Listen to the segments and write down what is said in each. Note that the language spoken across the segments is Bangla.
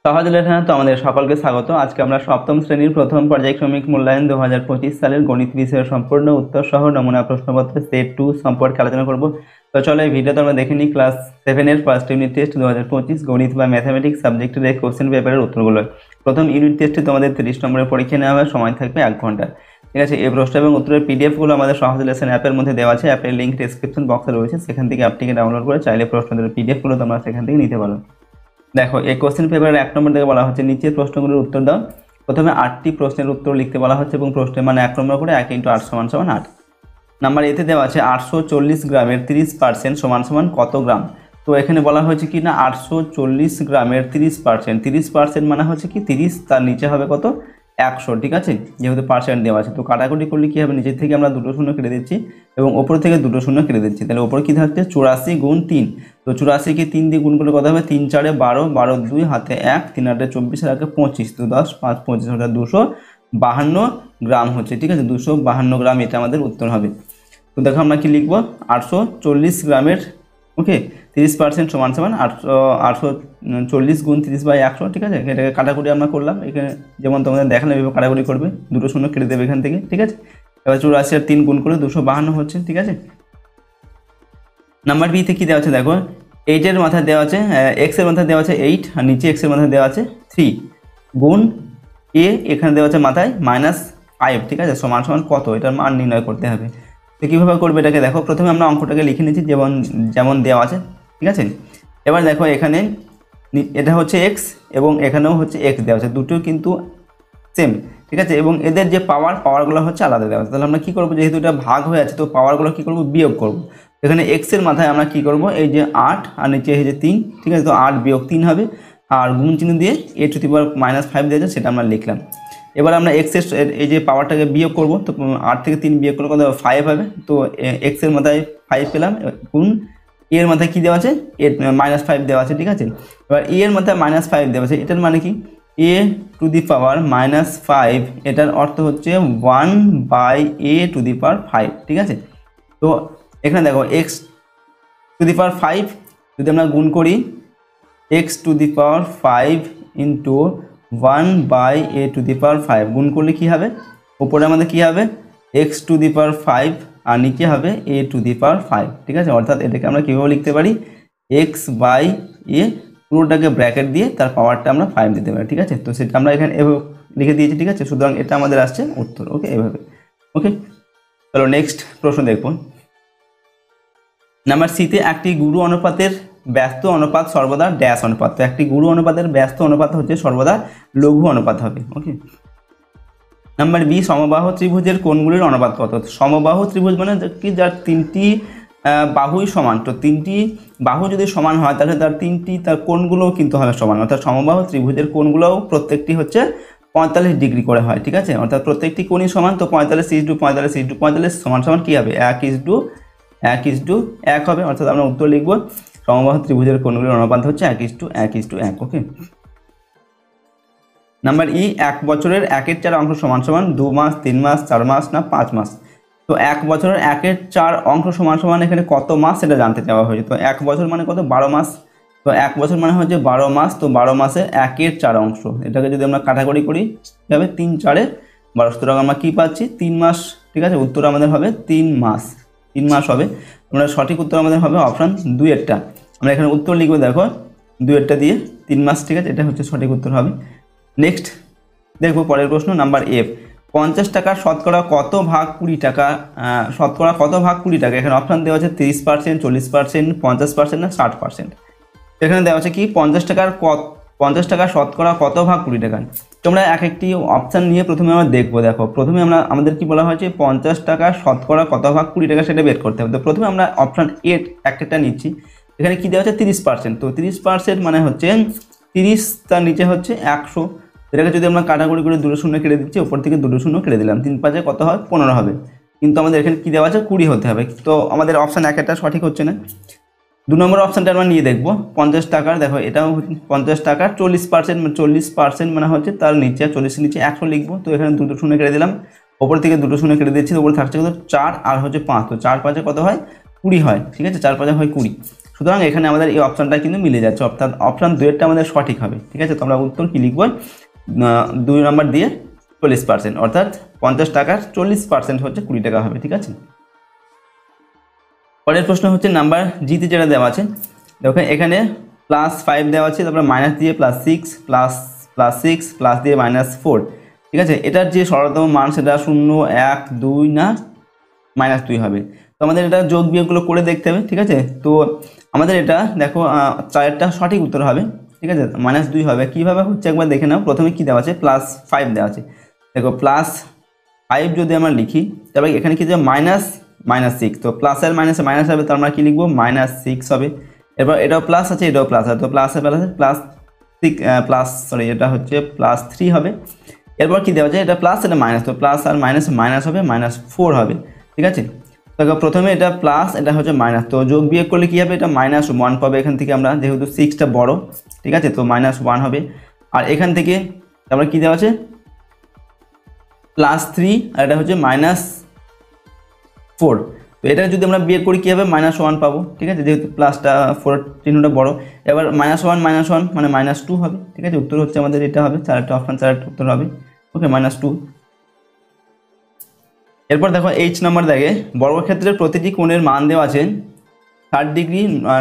সহজ লেখা তো আমাদের সকলকে স্বাগত। আজকে আমরা সপ্তম শ্রেণীর প্রথম পর্যায়ক্রমিক মূল্যায়ন 2025 সালের গণিত বিষয়ের সম্পূর্ণ উত্তর সহ নমুনা প্রশ্নপত্র সেট 2 সম্পর্কে আলোচনা করব। তো চলো এই ভিডিওতে আমরা দেখে নিই ক্লাস 7 এর ফার্স্ট ইউনিট টেস্ট 2025 গণিত বা ম্যাথামেটিক্স সাবজেক্টের এই কোশ্চেন পেপারের উত্তরগুলো। প্রথম ইউনিট টেস্টে তোমাদের 30 নম্বরের পরীক্ষা নেওয়া হবে, সময় থাকবে 1 ঘন্টা। ঠিক আছে, এই প্রশ্ন এবং উত্তরের পিডিএফগুলো আমাদের সহজ লেসন অ্যাপের মধ্যে দেওয়া আছে। অ্যাপের লিঙ্ক ডেসক্রিপশন বক্সে রয়েছে, সেখান থেকে অ্যাপটিকে ডাউনলোড করে চাইলে প্রশ্নদের পিডিএফগুলো তোমরা সেখান থেকে নিতে পারো। দেখো, এই কোশ্চেন পেপারের 1 নম্বর থেকে বলা হচ্ছে নিচের প্রশ্নগুলোর উত্তর দাও। প্রথমে 8টি প্রশ্নের উত্তর লিখতে বলা হচ্ছে এবং প্রশ্নের মানে 1 নম্বর করে 1 × 8 = 8। নাম্বার এতে দেওয়া আছে 840 গ্রামের 30% সমান কত গ্রাম। তো এখানে বলা হয়েছে কি না 840 গ্রামের 30%, 30% মানে হচ্ছে কি 30, তার নিচে হবে কত 100। ঠিক আছে, যেহেতু পার্সেন্ট দেওয়া আছে তো কাটাকুটি করলে কি হবে, নিচের থেকে আমরা দুটো শূন্য কেটে দিচ্ছি এবং ওপর থেকে দুটো শূন্য কেটে দিচ্ছি। তাহলে ওপর কি থাকছে 84 × 3। তো 84 কে 3 দিয়ে গুণ করলে কত হবে 3 × 4 = 12, 12 × 2 হাতে 1, 3 × 8 = 24, আর 25, তো 10, 5, 25 = 252 গ্রাম হচ্ছে। ঠিক আছে, 252 গ্রাম এটা আমাদের উত্তর হবে। তো দেখো আমরা কি লিখবো 840 গ্রামের ওকে 30% সমান 840 × 30/100। ঠিক আছে, এটাকে কাটাকুটি আমরা করলাম, এখানে যেমন তোমাদের দেখালাম এভাবে কাটাকুটি করবে, দুটো শূন্য কেটে দেবে এখান থেকে। ঠিক আছে, এবার 84 আর 3 গুণ করে 252 হচ্ছে। ঠিক আছে, নাম্বার বিতে কি দেওয়া আছে দেখো, 8 এর মাথায় দেওয়া আছে x এর মাথায় দেওয়া আছে 8 আর নিচে x এর মাথায় দেওয়া আছে 3 গুণ a এখানে দেওয়া আছে মাথায় -5। ঠিক আছে, সমান কত, এটার মান নির্ণয় করতে হবে। তো কীভাবে করবে এটাকে দেখো, প্রথমে আমরা অঙ্কটাকে লিখে নিচ্ছি যেমন দেওয়া আছে। ঠিক আছে, এবার দেখো এখানে এটা হচ্ছে x এবং এখানেও হচ্ছে x দেওয়া আছে, দুটো কিন্তু সেম। ঠিক আছে, এবং এদের যে পাওয়ারগুলো হচ্ছে আলাদা দেওয়া আছে। তাহলে আমরা কী করবো, যেহেতু এটা ভাগ হয়ে আছে তো পাওয়ারগুলো কী করবো বিয়োগ করবো। এখানে x এর মাথায় আমরা কী করবো, এই যে 8 আর নিচে এই যে 3। ঠিক আছে, তো 8 - 3 হবে, আর গুণ চিহ্ন দিয়ে a⁻5 দিয়েছে সেটা আমরা লিখলাম। এবার আমরা x এর এই যে পাওয়ারটাকে বিয়োগ করব, তো 8 থেকে 3 বিয়োগ করলে কত 5 হবে। তো x এর মাথায় 5 পেলাম, গুণ a এর মাথায় কী দেওয়া আছে -5 দেওয়া আছে। ঠিক আছে, এবার a এর মাথায় -5 দেওয়া আছে, এটার মানে কি a⁻5, এটার অর্থ হচ্ছে 1/a⁵। ঠিক আছে, তো এখানে দেখো x⁵ যদি আমরা গুণ করি x⁵ ইন্টু 1/a⁵ গুণ করলে কি হবে, উপরে আমাদের কি হবে x⁵ আর নিচে হবে a⁵। ঠিক আছে, অর্থাৎ এটাকে আমরা কীভাবে লিখতে পারি x/a, পুরোটাকে ব্র্যাকেট দিয়ে তার পাওয়ারটা আমরা 5 দিতে পারি। ঠিক আছে, তো সেটা আমরা এখানে এভাবে লিখে দিয়েছি। ঠিক আছে, সুতরাং এটা আমাদের আসছে উত্তর। ওকে, এভাবে। ওকে, চলো নেক্সট প্রশ্ন দেখব। নাম্বার সিতে একটি গুরু অনুপাতের ব্যস্ত অনুপাত সর্বদা ড্যাশ অনুপাত। তো একটি গুরু অনুপাতের ব্যস্ত অনুপাত হচ্ছে সর্বদা লঘু অনুপাত হবে। ওকে, নাম্বার বি সমবাহু ত্রিভুজের কোণগুলির অনুপাত কত। সমবাহু ত্রিভুজ মানে কি যার 3টি বাহুই সমান। তো 3টি বাহু যদি সমান হয় তাহলে তার কোণগুলোও কিন্তু হবে সমান, অর্থাৎ সমবাহু ত্রিভুজের কোণগুলোও প্রত্যেকটি হচ্ছে 45 ডিগ্রি করে হয়। ঠিক আছে, অর্থাৎ প্রত্যেকটি কোণই সমান। তো 45 সমান কী হবে 1:1 হবে, অর্থাৎ আমরা উত্তর লিখব সমবাহু ত্রিভুজের কোণগুলির অনুপাত হচ্ছে 1:1। ওকে, নাম্বার ই 1 বছরের 1/4 অংশ সমান 2 মাস, 3 মাস, 4 মাস না 5 মাস। তো 1 বছরের 1/4 অংশ সমান এখানে কত মাস সেটা জানতে চাওয়া হয়েছে। তো 1 বছর মানে কত 12 মাস। তো 1 বছর মানে হচ্ছে 12 মাস। তো 12 মাসের 1/4 অংশ, এটাকে যদি আমরা কাটাকুটি করি হবে 3 × 4 = 12, সুতরাং আমরা কী পাচ্ছি 3 মাস। ঠিক আছে, উত্তর আমাদের হবে 3 মাস। 3 মাস হবে। আমরা সঠিক উত্তর আমাদের হবে অপশান 2-এরটা। আমরা এখানে উত্তর লিখবো দেখো 2-এরটা দিয়ে 3 মাস। ঠিক আছে, এটা হচ্ছে সঠিক উত্তর হবে। নেক্সট দেখবো পরের প্রশ্ন, নাম্বার এফ 50 টাকার শতকরা কত ভাগ 20 টাকা, এখানে অপশান দেওয়া আছে 30%, 40%, 50% না 60%। এখানে দেওয়া আছে কি 50 টাকার শতকরা কত ভাগ 20 টাকা। তোমরা এক একটি অপশান নিয়ে প্রথমে আমরা দেখবো। দেখো, প্রথমে আমাদের কি বলা হয়েছে 50 টাকার শতকরা কত ভাগ 20 টাকা সেটা বের করতে হবে। তো প্রথমে আমরা অপশান এ একটা নিচ্ছি, এখানে কি দেওয়া আছে 30%। তো 30% মানে হচ্ছে 30, তার নিচে হচ্ছে 100। এটাকে যদি আমরা কাটাকুটি করে দুটো শূন্য কেটে দিচ্ছি, উপর থেকে দুটো শূন্য কেটে দিলাম, 3 × 5 কত হয় 15 হবে। কিন্তু আমাদের এখানে কী দেওয়া আছে 20 হতে হবে। তো আমাদের অপশান একটা সঠিক হচ্ছে না। 2 নম্বর অপশানটা আমরা নিয়ে দেখবো 50 টাকার। দেখো, এটাও 50 টাকার 40% মানে হচ্ছে তার নিচে 40 নিচে 100 লিখবো। তো এখানে দুটো শূন্য কেটে দিলাম, ওপর থেকে দুটো শূন্য কেটে দিচ্ছি, ওপরে থাকছে কত 4 আর হচ্ছে 5। তো 4 × 5 কত হয় 20 হয়। ঠিক আছে, 4 × 5 হয় 20। সুতরাং এখানে আমাদের এই অপশানটা কিন্তু মিলে যাচ্ছে, অর্থাৎ অপশান 2 আমাদের সঠিক হবে। ঠিক আছে, তো আমরা উত্তর কি লিখব, 2 নম্বর দিয়ে 40%, অর্থাৎ 50 টাকার 40% হচ্ছে 20 টাকা হবে। ঠিক আছে, পরের প্রশ্ন হচ্ছে নাম্বার জিতে যেটা দেওয়া আছে, দেখো এখানে +5 দেওয়া আছে, তারপরে মাইনাস দিয়ে +6 +6 প্লাস দিয়ে -4। ঠিক আছে, এটার যে সরলতম মান সেটা 0, 1, 2 না -2 হবে। তো আমাদের এটা যোগ বিয়োগগুলো করে দেখতে হবে। ঠিক আছে, তো আমাদের এটা দেখো 4টা সঠিক উত্তর হবে। ঠিক আছে, -2 হবে, কীভাবে হচ্ছে একবার দেখে নাও। প্রথমে কি দেওয়া আছে, +5 দেওয়া আছে। দেখো +5 যদি আমরা লিখি, তারপরে এখানে কি দেওয়া -6, তো প্লাসের মাইনাসে মাইনাস হবে, তো আমরা কি লিখবো, -6 হবে। এরপর এটাও প্লাস আছে, এটাও প্লাস আছে, তো প্লাসে এটা হচ্ছে +3 হবে। এরপর কি দেওয়া যায়, এটা প্লাস এটা মাইনাস, তো প্লাস আর মাইনাস মাইনাস হবে, -4 হবে। ঠিক আছে, দেখো প্রথমে এটা প্লাস, এটা হচ্ছে মাইনাস, তো যোগ বিয়োগ করলে কি হবে, এটা -1 পাবে এখান থেকে আমরা, যেহেতু 6টা বড়। ঠিক আছে, তো -1 হবে। আর এখান থেকে তারপরে কি দেওয়া আছে, +3, আর এটা হচ্ছে -4। তো এটা যদি আমরা বিয়োগ করি কী হবে, -1 পাবো। ঠিক আছে, যেহেতু প্লাসটা 4 চিহ্নটা বড়। এবার -1 মানে -2 হবে। ঠিক আছে, উত্তর হচ্ছে আমাদের এটা হবে, 4টা অপশান 4টা উত্তর হবে। ওকে, -2। এরপর দেখো H নাম্বার দেখে, বর্গক্ষেত্রের প্রতিটি কোণের মান দেওয়া আছে 60 ডিগ্রি,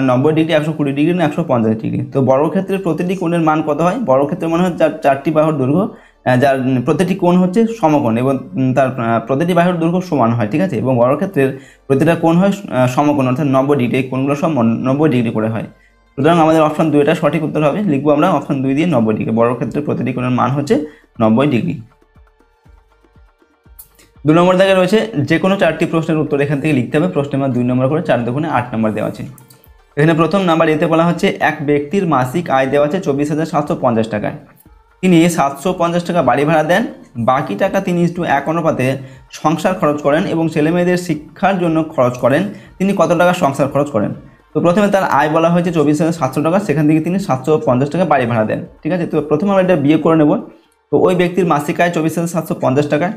90 ডিগ্রি, 120 ডিগ্রি না 150 ডিগ্রি। তো বর্গক্ষেত্রের প্রতিটি কোণের মান কত হয়, বর্গক্ষেত্রের মানে হয় যার 4টি বাহুর দৈর্ঘ্য, যার প্রতিটি কোণ হচ্ছে সমকোণ এবং তার প্রতিটি বাহুর দৈর্ঘ্য সমান হয়। ঠিক আছে, এবং বর্গক্ষেত্রের প্রতিটা কোণ হয় সমকোণ, অর্থাৎ 90 ডিগ্রি, এই কোণগুলো সব 90 ডিগ্রি করে হয়। সুতরাং আমাদের অপশান 2টা সঠিক উত্তর হবে, লিখবো আমরা অপশান 2 দিয়ে 90 ডিগ্রি, বর্গক্ষেত্রের প্রতিটি কোণের মান হচ্ছে 90 ডিগ্রি। 2 নম্বর দাগে রয়েছে, যে কোনো 4টি প্রশ্নের উত্তর এখান থেকে লিখতে হবে। প্রশ্নের মান 2 নম্বর করে, 4 দুগুণে 8 নম্বর দেওয়া আছে। এখানে প্রথম নাম্বার এতে বলা হচ্ছে, এক ব্যক্তির মাসিক আয় দেওয়া আছে 24,750 টাকায়। তিনি 750 টাকা বাড়ি ভাড়া দেন, বাকি টাকা তিনি 1 অনুপাতে সংসার খরচ করেন এবং ছেলেমেয়েদের শিক্ষার জন্য খরচ করেন। তিনি কত টাকা সংসার খরচ করেন? তো প্রথমে তার আয় বলা হয়েছে 24,700 টাকা, সেখান থেকে তিনি 750 টাকা বাড়ি ভাড়া দেন। ঠিক আছে, তো প্রথমে আমরা এটা বিয়ে করে নেব। তো ওই ব্যক্তির মাসিক আয় 24,750 টাকা।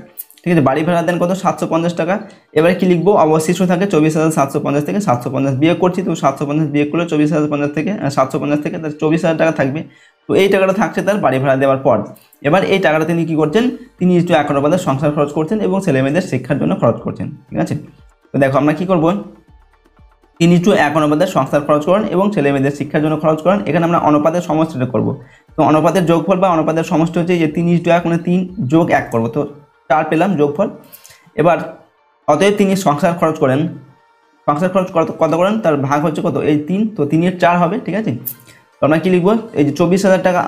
ঠিক আছে, বাড়ি ভাড়া দেন কত, 750 টাকা। এবারে কি লিখবো, অবশিষ্ট থাকে 24,750 থেকে 750 বিয়োগ করছি, তো 750 বিয়োগ করলে 24,050 থেকে 750 থেকে তার 24,000 টাকা থাকবে। তো এই টাকাটা থাকছে তার বাড়ি ভাড়া দেওয়ার পর। এবার এই টাকাটা তিনি কি করছেন, তিনি 1 অনুপাতে সংসার খরচ করছেন এবং ছেলেমেয়েদের শিক্ষার জন্য খরচ করছেন। ঠিক আছে, তো দেখো আমরা কি করব, 3:1 অনুপাতে সংসার খরচ করেন এবং ছেলেমেয়েদের শিক্ষার জন্য খরচ করেন। এখানে আমরা অনুপাতের সমষ্টিটা করব। তো অনুপাতের যোগফল বা অনুপাতের সমষ্টি হচ্ছে যে 3:1 মানে 3 যোগ 1 করবো, তো 4 পেলাম যোগফল। এবার অতএব তিনি সংসার খরচ করেন, সংসার খরচ কত করেন, তার ভাগ হচ্ছে কত, এই 3, তো 3 4 হবে। ঠিক আছে, তো আমরা কি লিখবো, এই যে 24,000 টাকা,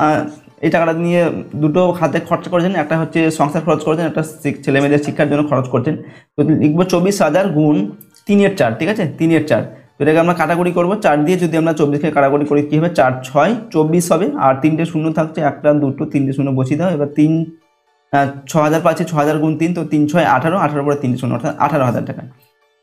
এই টাকাটা নিয়ে দুটো খাতে খরচা করেছেন, একটা হচ্ছে সংসার খরচ করেছেন, একটা ছেলেমেয়েদের শিক্ষার জন্য খরচ করছেন। তো লিখবো 24,000 গুণ 3/4। ঠিক আছে, 3/4, তো এটাকে আমরা কাটাকুটি করবো। 4 দিয়ে যদি আমরা 24কে কাটাকুটি করি কী হবে, 4 6 24 হবে, আর 3টে শূন্য থাকছে, 1 2 3টে শূন্য বসিয়ে দাও। এবার 6,000 পাচ্ছি, 6,000 গুণ 3, তো 3 6 18, 18 পরে 3 শূন্য, অর্থাৎ 18,000 টাকা।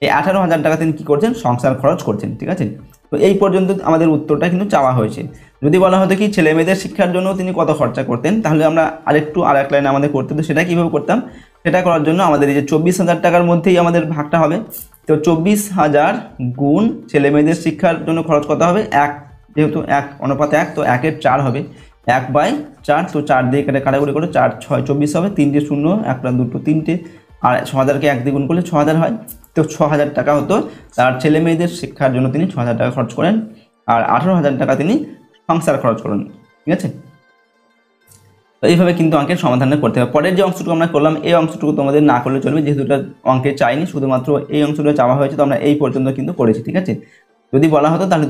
এই 18,000 টাকা তিনি কী করছেন, সংসার খরচ করছেন। ঠিক আছে, তো এই পর্যন্ত আমাদের উত্তরটা কিন্তু চাওয়া হয়েছে। যদি বলা হতো কি ছেলেমেয়েদের শিক্ষার জন্য তিনি কত খরচা করতেন, তাহলে আমরা আরেক লাইনে আমাদের করতে হতো। সেটা কীভাবে করতাম, সেটা করার জন্য আমাদের এই যে 24,000 টাকার মধ্যেই আমাদের ভাগটা হবে। তো 24,000 গুণ ছেলেমেয়েদের শিক্ষার জন্য খরচ কত হবে, 1, যেহেতু 1 অনুপাতে 1, তো 1/4 হবে, 1/4, তো 4 দিয়ে কাটাকুটি করে 4 6 24 হবে, 3টে শূন্য, 1 2 3টে, আর 6,000কে 1 দিয়ে গুণ করলে 6,000 হয়। তো 6,000 টাকা হতো তার ছেলে মেয়েদের শিক্ষার জন্য, তিনি 6,000 টাকা খরচ করেন, আর 18,000 টাকা তিনি সংসার খরচ করেন। ঠিক আছে, তো এইভাবে কিন্তু অঙ্কের সমাধানটা করতে হবে। পরের যে অংশটুকু আমরা করলাম, এই অংশটুকু তোমাদের না করলে চলবে, যেহেতু এটা অঙ্কে চাইনি, শুধুমাত্র এই অংশটা চাওয়া হয়েছে, তো আমরা এই পর্যন্ত কিন্তু করেছি। ঠিক আছে, যদি বলা হতো তাহলে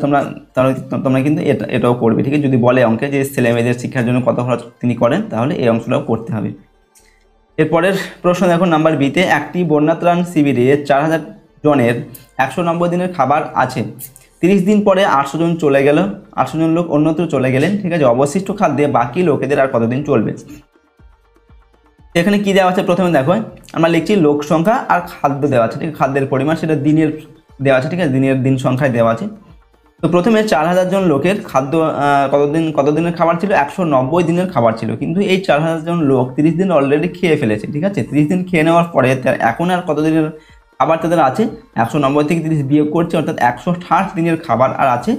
তোমরা কিন্তু এটাও করবে। ঠিক আছে, যদি বলে অঙ্কে যে ছেলে মেয়েদের শিক্ষার জন্য কত খরচ তিনি করেন, তাহলে এই অংশটাও করতে হবে। এরপরের প্রশ্ন দেখো নাম্বার বিতে, একটি বন্যাত্রাণ শিবিরে 4,000 জনের 190 দিনের খাবার আছে। 30 দিন পরে 800 জন চলে গেল, 800 জন লোক অন্যত্র চলে গেলেন। ঠিক আছে, অবশিষ্ট খাদ্যে বাকি লোকেদের আর কতদিন চলবে? এখানে কি দেওয়া আছে, প্রথমে দেখো আমরা লিখছি লোক সংখ্যা আর খাদ্য দেওয়া আছে। ঠিক আছে, খাদ্যের পরিমাণ সেটা দিনের দেওয়া আছে। ঠিক আছে, দিন সংখ্যায় দেওয়া আছে। তো প্রথমে 4,000 জন লোকের খাদ্য কতদিনের খাবার ছিল, 190 দিনের খাবার ছিল। কিন্তু এই 4,000 জন লোক 30 দিন অলরেডি খেয়ে ফেলেছে। ঠিক আছে, 30 দিন খেয়ে নেওয়ার পরে তার এখন আর কতদিনের খাবার তাদের আছে 190 থেকে 30 বিয়োগ করছে, অর্থাৎ 160 দিনের খাবার আর আছে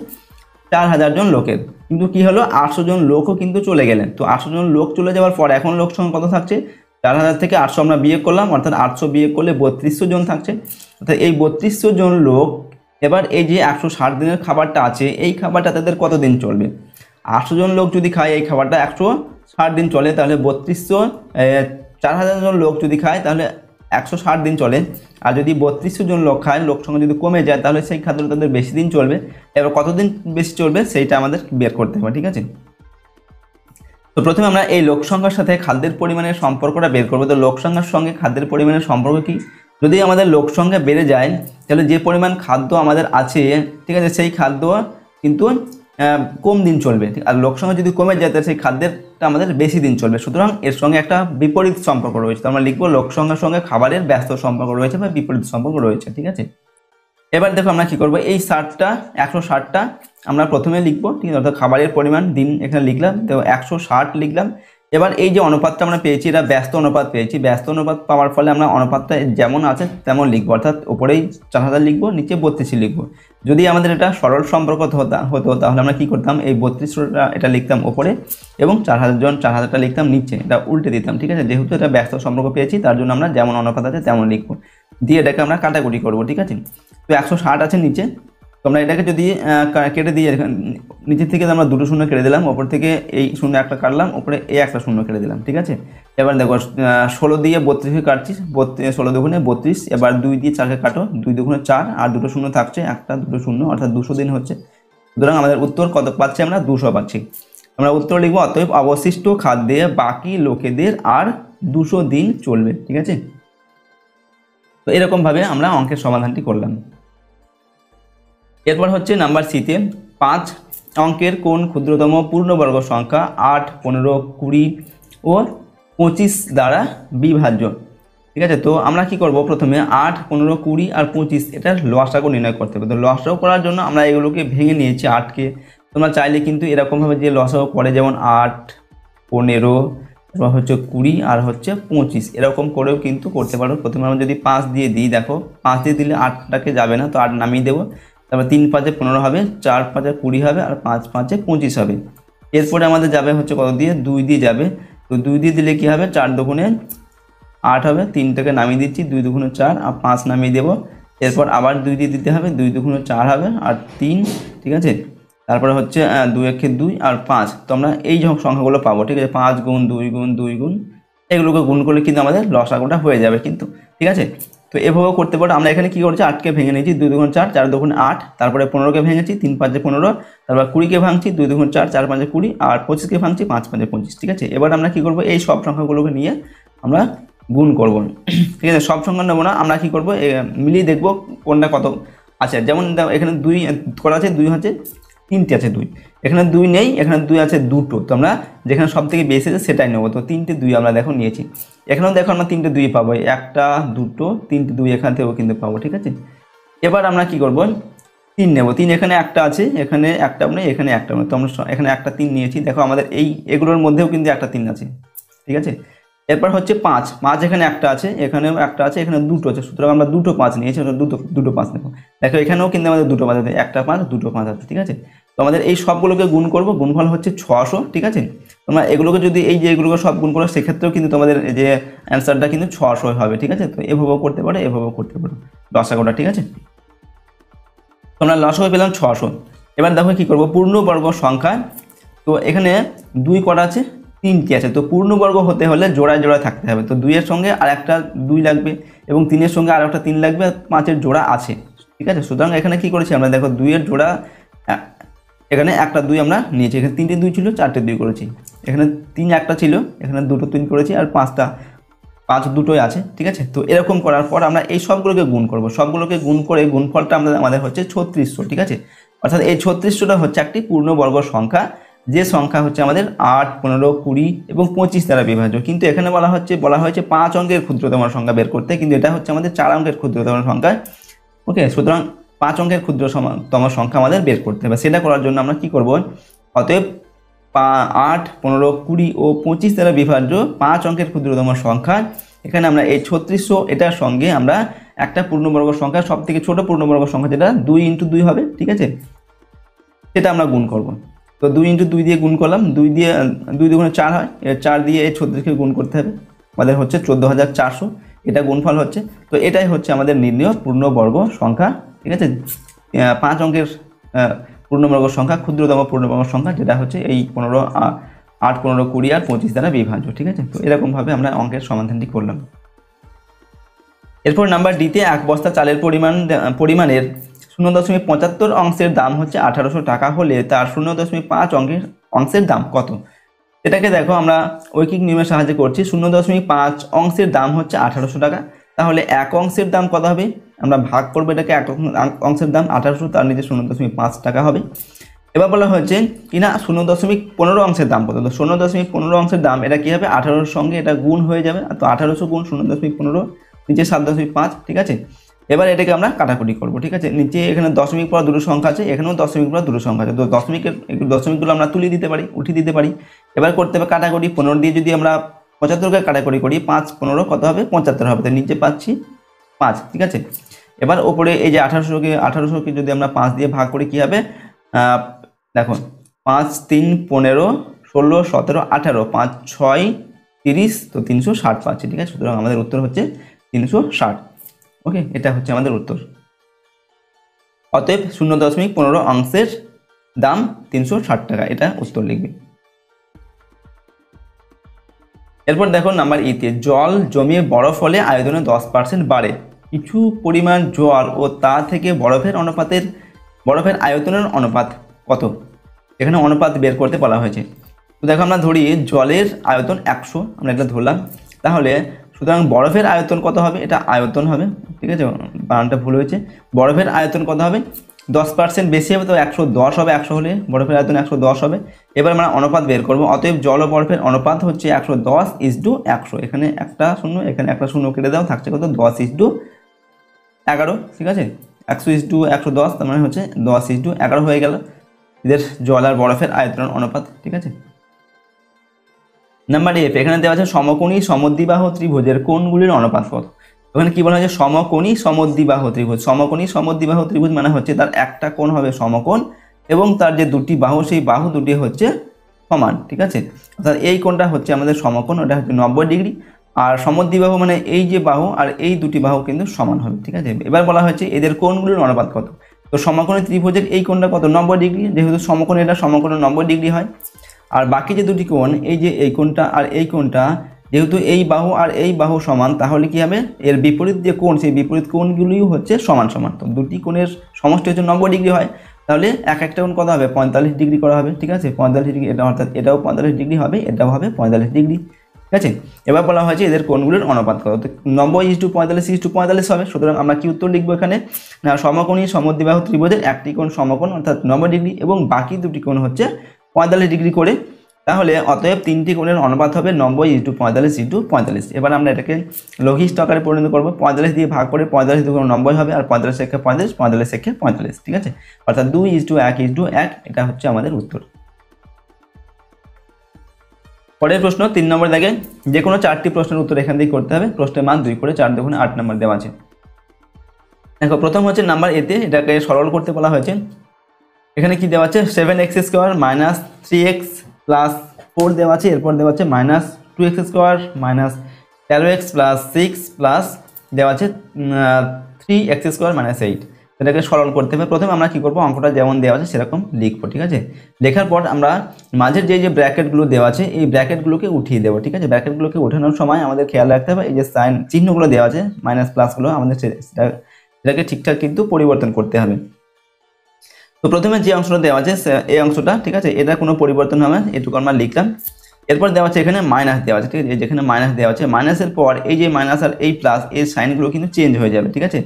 4000 জন লোকের। কিন্তু কি হলো, 800 জন লোকও কিন্তু চলে গেলেন। তো 800 জন লোক চলে যাওয়ার পর এখন লোক সংখ্যা কত থাকছে, 4000 থেকে 800 আমরা বিয়োগ করলাম, অর্থাৎ 800 বিয়োগ করলে 3200 জন থাকছে। অর্থাৎ এই 3200 জন লোক এবার এই যে 160 দিনের খাবারটা আছে এই খাবারটা তাদের কতদিন চলবে। 800 জন লোক যদি খায় এই খাবারটা 160 দিন চলে, তাহলে 3200 4000 জন লোক যদি খায় তাহলে 160 দিন চলে। আর যদি 3200 জন লোক খায়, লোক সংখ্যা যদি কমে যায় তাহলে সেই খাদ্যটা তাদের বেশি দিন চলবে। এবার কতদিন বেশি চলবে সেইটা আমাদের বের করতে হবে, ঠিক আছে। তো প্রথমে আমরা এই লোক সংখ্যার সাথে খাদ্যের পরিমাণের সম্পর্কটা বের করবো। তো লোক সংখ্যার সঙ্গে খাদ্যের পরিমাণের সম্পর্ক কি, যদি আমাদের লোক সংখ্যা বেড়ে যায় তাহলে যে পরিমাণ খাদ্য আমাদের আছে, ঠিক আছে, সেই খাদ্য কিন্তু কম দিন চলবে। আর লোক সংখ্যা যদি কমে যায় তাহলে সেই খাদ্যেরটা আমাদের বেশি দিন চলবে। সুতরাং এর সঙ্গে একটা বিপরীত সম্পর্ক রয়েছে। তো আমরা লিখবো লোক সংখ্যার সঙ্গে খাবারের ব্যস্ত সম্পর্ক রয়েছে বা বিপরীত সম্পর্ক রয়েছে, ঠিক আছে। এবার দেখো আমরা কি করব, এই 160টা আমরা প্রথমে লিখবো, ঠিক আছে, অর্থাৎ খাবারের পরিমাণ দিন এখানে লিখলাম, তো 160 লিখলাম। এবার এই যে অনুপাতটা আমরা পেয়েছি এটা ব্যস্ত অনুপাত পেয়েছি, ব্যস্ত অনুপাত পাওয়ার ফলে আমরা অনুপাতটা যেমন আছে তেমন লিখবো, অর্থাৎ উপরেই 4000 লিখবো, নিচে 32 লিখবো। যদি আমাদের এটা সরল সম্পর্ক হতো তাহলে আমরা কি করতাম, এই 32টা এটা লিখতাম উপরে এবং 4000টা লিখতাম নিচে, এটা উল্টে দিতাম, ঠিক আছে। যেহেতু এটা ব্যস্ত সম্পর্ক পেয়েছি তার জন্য আমরা যেমন অনুপাত আছে তেমন লিখবো, দিয়ে এটাকে আমরা কাটাকুটি করবো, ঠিক আছে। তো 160 আছে নিচে, তোমরা এটাকে যদি কেটে দিয়ে নিচের থেকে আমরা দুটো শূন্য কেটে দিলাম, ওপর থেকে এই শূন্য একটা কাটলাম, ওপরে এই একটা শূন্য কেটে দিলাম, ঠিক আছে। এবার দেখো 16 দিয়ে 32কে কাটছি, 16 দুগুণে 32, এবার 2 দিয়ে 4কে কাটো, 2 দুগুণে 4 আর দুটো শূন্য থাকছে, একটা দুটো শূন্য, অর্থাৎ 200 দিন হচ্ছে। সুতরাং আমাদের উত্তর কত পাচ্ছি আমরা, 200 পাচ্ছি। আমরা উত্তর লিখবো অতএব অবশিষ্ট খাদ্যে বাকি লোকেদের আর 200 দিন চলবে, ঠিক আছে। তো এরকমভাবে আমরা অঙ্কের সমাধানটি করলাম। এরপর হচ্ছে নাম্বার সিতে 5 অঙ্কের কোন ক্ষুদ্রতম পূর্ণবর্গ সংখ্যা 8, 15, 20 ও 25 দ্বারা বিভাজ্য, ঠিক আছে। তো আমরা কি করব, প্রথমে 8, 15, 20 আর 25 এটার লসাগু নির্ণয় করতে হবে। তো লসাগু করার জন্য আমরা এগুলোকে ভেঙে নিয়েছি 8কে। তোমরা চাইলে কিন্তু এরকমভাবে যে লসাগু করে, যেমন 8, 15, তারপর হচ্ছে 20 আর হচ্ছে 25, এরকম করেও কিন্তু করতে পারো। প্রথমে আমরা যদি 5 দিয়ে দিই, দেখো 5 দিয়ে দিলে 8টাকে যাবে না, তো 8 নামিয়ে দেবো। তারপর 3 5 15 হবে, 4 5 20 হবে আর 5 5 25 হবে। এরপরে আমাদের যাবে হচ্ছে কত দিয়ে, 2 দিয়ে যাবে। তো 2 দিয়ে দিলে কি হবে, 4 দুগুণে 8 হবে, 3টাকে নামিয়ে দিচ্ছি, 2 দুগুণে 4 আর 5 নামিয়ে দেবো। এরপর আবার 2 দিয়ে দিতে হবে, 2 দুগুণে 4 হবে আর 3, ঠিক আছে। তারপরে হচ্ছে 2 একে 2 আর 5। তো আমরা এই সংখ্যাগুলো পাবো, ঠিক আছে। 5 গুণ 2 গুণ 2 গুণ এগুলোকে গুণ করলে কিন্তু আমাদের লসাগুটা হয়ে যাবে কিন্তু, ঠিক আছে। তো এভাবেও করতে পারো। আমরা এখানে কি করেছি, 8কে ভেঙে নিয়েছি, 2 দুগুণ 4, 4 দুগুণ 8, তারপরে 15কে ভেঙেছি, 3 5 15, তারপর 20কে ভাঙছি, 2 দুগুণ 4, 4 5 20 আর 25কে ভাঙছি, 5 5 25, ঠিক আছে। এবার আমরা কি করব, এই সব সংখ্যাগুলোকে নিয়ে আমরা গুণ করব, ঠিক আছে। সব সংখ্যা নেব না, আমরা কি করব, মিলিয়ে দেখব কোনটা কত আছে। যেমন এখানে 2 করা আছে, 2 হচ্ছে 3টে আছে 2, এখানে 2 নেই, এখানে 2 আছে 2টো। তো আমরা যেখানে সব থেকে বেশি আছে সেটাই নেবো। তো 3টে 2 আমরা দেখো নিয়েছি, এখানেও দেখো আমরা 3টে 2 পাবো, 1টা 2টো 3টে 2 এখান থেকেও কিন্তু পাবো, ঠিক আছে। এবার আমরা কি করব, 3 নেব। 3 এখানে একটা আছে, এখানে একটা নেই, এখানে একটা নেই, তো আমরা এখানে একটা 3 নিয়েছি। দেখো আমাদের এগুলোর মধ্যেও কিন্তু একটা 3 আছে, ঠিক আছে। এরপর হচ্ছে 5 এখানে একটা আছে, এখানেও একটা আছে, এখানে 2টো আছে। সুতরাং আমরা 2টো 5 নিয়েছি, দুটো 5 নেব। দেখো এখানেও কিন্তু আমাদের 2টো 5 আছে, একটা 5 2টো 5 আছে, ঠিক আছে। তো আমাদের এই সবগুলোকে গুণ করব, গুণফল হচ্ছে 600, ঠিক আছে। তোমরা এগুলোকে যদি এগুলোকে সব গুণ করো সেক্ষেত্রেও কিন্তু তোমাদের এই যে অ্যান্সারটা কিন্তু 600 হবে, ঠিক আছে। তো এভাবেও করতে পারো, এভাবেও করতে পারো লসাগুটা, ঠিক আছে। তোমরা লসাগু পেলাম 600। এবার দেখো কি করব, পূর্ণবর্গ সংখ্যা। তো এখানে 2 কটা আছে, 3টি আছে। তো পূর্ণবর্গ হতে হলে জোড়ায় জোড়ায় থাকতে হবে। তো 2 এর সঙ্গে আর একটা 2 লাগবে এবং 3 এর সঙ্গে আর একটা 3 লাগবে, 5-এর জোড়া আছে, ঠিক আছে। সুতরাং এখানে কি করেছি আমরা, দেখো 2 এর জোড়া, এখানে একটা 2 আমরা নিয়েছি, এখানে 3টে 2 ছিল, 4টে 2 করেছি, এখানে 3 একটা ছিল, এখানে 2টো 3 করেছি আর 5 দুটোই আছে, ঠিক আছে। তো এরকম করার পর আমরা এই সবগুলোকে গুণ করব, সবগুলোকে গুণ করে গুণফলটা আমাদের হচ্ছে 3600, ঠিক আছে। অর্থাৎ এই 3600টা হচ্ছে একটি পূর্ণবর্গ সংখ্যা, যে সংখ্যা হচ্ছে আমাদের 8, 15, 20 এবং 25 দ্বারা বিভাজ্য। কিন্তু এখানে বলা হয়েছে 5 অঙ্কের ক্ষুদ্রতম সংখ্যা বের করতে, কিন্তু এটা হচ্ছে আমাদের 4 অঙ্কের ক্ষুদ্রতম সংখ্যা, ওকে। সুতরাং 5 অঙ্কের ক্ষুদ্রতম সংখ্যা আমাদের বের করতে হবে। সেটা করার জন্য আমরা কি করব, অতএব 8, 15, 20 ও 25 দ্বারা বিভাজ্য 5 অঙ্কের ক্ষুদ্রতম সংখ্যা। এখানে আমরা এই 3600 এটার সঙ্গে আমরা একটা পূর্ণবর্গ সংখ্যা সব থেকে ছোট পূর্ণবর্গ সংখ্যা যেটা 2 × 2 হবে, ঠিক আছে, সেটা আমরা গুণ করব। তো 2 × 2 দিয়ে গুণ করলাম, 2 দিয়ে 2 দুগুণে 4 হয়, 4 দিয়ে এই 36কে গুণ করতে হবে, আমাদের হচ্ছে 14400, এটা গুণফল হচ্ছে। তো এটাই হচ্ছে আমাদের নির্ণেয় পূর্ণবর্গ সংখ্যা, ঠিক আছে, 5 অঙ্কের পূর্ণবর্গ সংখ্যা, ক্ষুদ্রতম পূর্ণবর্গ সংখ্যা, যেটা হচ্ছে এই 15, 8, 15, 20 আর 25 দ্বারা বিভাজ্য, ঠিক আছে। তো এরকমভাবে আমরা অঙ্কের সমাধানটি করলাম। এরপর নাম্বার ডিতে 1 বস্তা চালের পরিমাণের 0.75 অংশের দাম হচ্ছে 1800 টাকা হলে তার 0.5 অংশের দাম কত? এটাকে দেখো আমরা ঐকিক নিয়মের সাহায্যে করছি। 0.5 অংশের দাম হচ্ছে 1800 টাকা, তাহলে 1 অংশের দাম কত হবে? আমরা ভাগ করবো এটাকে, 1 অংশের দাম 1800, তার নিচে 0.5 টাকা হবে। এবার বলা হয়েছে কিনা 0.15 অংশের দাম কত? তো 0.15 অংশের দাম এটা কি হবে? 1800 সঙ্গে এটা গুণ হয়ে যাবে, তো 1800 গুণ 0.15, নিচে 7.5, ঠিক আছে। এবার এটাকে আমরা কাটাকুটি করব, ঠিক আছে। নিচে এখানে দশমিক পর দুটো সংখ্যা আছে, এখানেও দশমিক পর দুটো সংখ্যা আছে, তো দশমিকগুলো আমরা তুলে দিতে পারি, উঠিয়ে দিতে পারি। এবার করতে হবে কাটাকুটি। 15 দিয়ে যদি আমরা 75কে কাটাকুটি করি, 5, 15 কত হবে? 75 হবে, তো নিচে পাচ্ছি 5, ঠিক আছে। এবার ওপরে এই যে 1800কে যদি আমরা 5 দিয়ে ভাগ করি কি হবে? দেখো 5, 3, 15, 16, 17, 18, 5, 6, 30, তো 360 পাচ্ছি, ঠিক আছে। সুতরাং আমাদের উত্তর হচ্ছে 360। ওকে, এটা হচ্ছে আমাদের উত্তর। অতএব 0.15 অংশের দাম 360 টাকা, এটা উত্তর লিখবে। এরপর দেখো নাম্বার ইতে, জল জমিয়ে বরফ হলে আয়তনে 10% বাড়ে। কিছু পরিমাণ জল ও তা থেকে বরফের আয়তনের অনুপাত কত? এখানে অনুপাত বের করতে বলা হয়েছে। তো দেখো আমরা ধরি জলের আয়তন 100, আমরা এটা ধরলাম, তাহলে সুতরাং বরফের আয়তন কত হবে? এটা আয়তন হবে, ঠিক আছে, বানানটা ভুল হয়েছে। বরফের আয়তন কত হবে? 10% বেশি হবে, তো 110 হবে, 100 হলে বরফের আয়তন 110 হবে। এবার আমরা অনুপাত বের করব। অতএব জল ও বরফের অনুপাত হচ্ছে 110:100। এখানে একটা শূন্য, এখানে একটা শূন্য কেটে দাও, থাকছে কত? 10:11, ঠিক আছে। 100:110, তার মানে হচ্ছে 10:11 হয়ে গেল এদের জল আর বরফের আয়তনের অনুপাত, ঠিক আছে। নাম্বার এফ, এখানে দেওয়া আছে সমকোণী সমদ্বিবাহু ত্রিভুজের কোণগুলির অনুপাত কত? ওখানে কি বলা হয়েছে? সমকোণী সমদ্বিবাহু ত্রিভুজ। সমকোণী সমদ্বিবাহু ত্রিভুজ মানে হচ্ছে তার একটা কোণ হবে সমকোণ এবং তার যে দুটি বাহু, সেই বাহু দুটি হচ্ছে সমান, ঠিক আছে। অর্থাৎ এই কোণটা হচ্ছে আমাদের সমকোণ, ওটা হচ্ছে 90 ডিগ্রি। আর সমদ্বিবাহু মানে এই যে বাহু আর এই দুটি বাহু কিন্তু সমান হবে, ঠিক আছে। এবার বলা হয়েছে এদের কোণগুলির অনুপাত কত? তো সমকোণী ত্রিভুজের এই কোণটা কত? 90 ডিগ্রি, যেহেতু সমকোণ, এটা সমকোণে 90 ডিগ্রি হয়। আর বাকি যে দুটি কোণ, এই যে এই কোণটা আর এই কোণটা, যেহেতু এই বাহু আর এই বাহু সমান, তাহলে কি হবে? এর বিপরীত যে কোণ, সেই বিপরীত কোণগুলিও হচ্ছে সমান সমান। তো দুটি কোণের সমষ্টি হচ্ছে 90 ডিগ্রি হয়, তাহলে এক একটা কোণ কত হবে? 45 ডিগ্রি করা হবে, ঠিক আছে। 45 ডিগ্রি, এটা অর্থাৎ এটাও 45 ডিগ্রি হবে, এটাও হবে 45 ডিগ্রি, ঠিক আছে। এবার বলা হয়েছে এদের কোণগুলির অনুপাত কত? তো 90:45:45 হবে। সুতরাং আমরা কি উত্তর লিখবো এখানে? না, সমকোণী সমদ্বিবাহু ত্রিভুজের একটি কোণ সমকোণ অর্থাৎ 90 ডিগ্রি এবং বাকি দুটি কোণ হচ্ছে 45 ডিগ্রি করে। তাহলে অতএব তিনটি কোণের অনুপাত হবে 90:45:45। এবার আমরা এটাকে লঘিষ্ঠ আকারে পরিণত করবো। 45 দিয়ে ভাগ করে 45 দুগুণ 90 হবে, আর 45 একে 45, 45 একে 45, ঠিক আছে। অর্থাৎ 2:1:1, এটা হচ্ছে আমাদের উত্তর। পরের প্রশ্ন 3 নম্বর দাগে, যে কোনো 4টি প্রশ্নের উত্তর এখান থেকে করতে হবে। প্রশ্নের মান 2 করে 4 দুগুণে 8 নম্বর দেওয়া আছে। দেখো প্রথম হচ্ছে নাম্বার এতে, এটাকে সরল করতে বলা হয়েছে। এখানে কি দেওয়া আছে? 7x² - 3x + 4 দেওয়া আছে। এরপর দেওয়া আছে -2x² - 13x + 6 প্লাস দেওয়া আছে 3x² - 8। এটাকে সরল করতে হবে। প্রথমে আমরা কি করব? অঙ্কটা যেমন দেওয়া আছে সেরকম লিখবো, ঠিক আছে। লেখার পর আমরা মাঝের যে ব্র্যাকেটগুলো দেওয়া আছে এই ব্র্যাকেটগুলোকে উঠিয়ে দেবো, ঠিক আছে। ব্র্যাকেটগুলোকে ওঠানোর সময় আমাদের খেয়াল রাখতে হবে এই যে সাইন চিহ্নগুলো দেওয়া আছে, মাইনাস প্লাসগুলো, আমাদের সেটাকে ঠিকঠাক কিন্তু পরিবর্তন করতে হবে। তো প্রথমে যে অংশটা দেওয়া আছে এই অংশটা, ঠিক আছে, এটা কোনো পরিবর্তন হবে না, এটুকু আমরা লিখলাম। এরপর দেওয়া আছে এখানে মাইনাস দেওয়া আছে, ঠিক আছে। যেখানে মাইনাস দেওয়া আছে, মাইনাসের পর এই যে মাইনাস আর এই প্লাস, এই সাইনগুলো কিন্তু চেঞ্জ হয়ে যাবে, ঠিক আছে।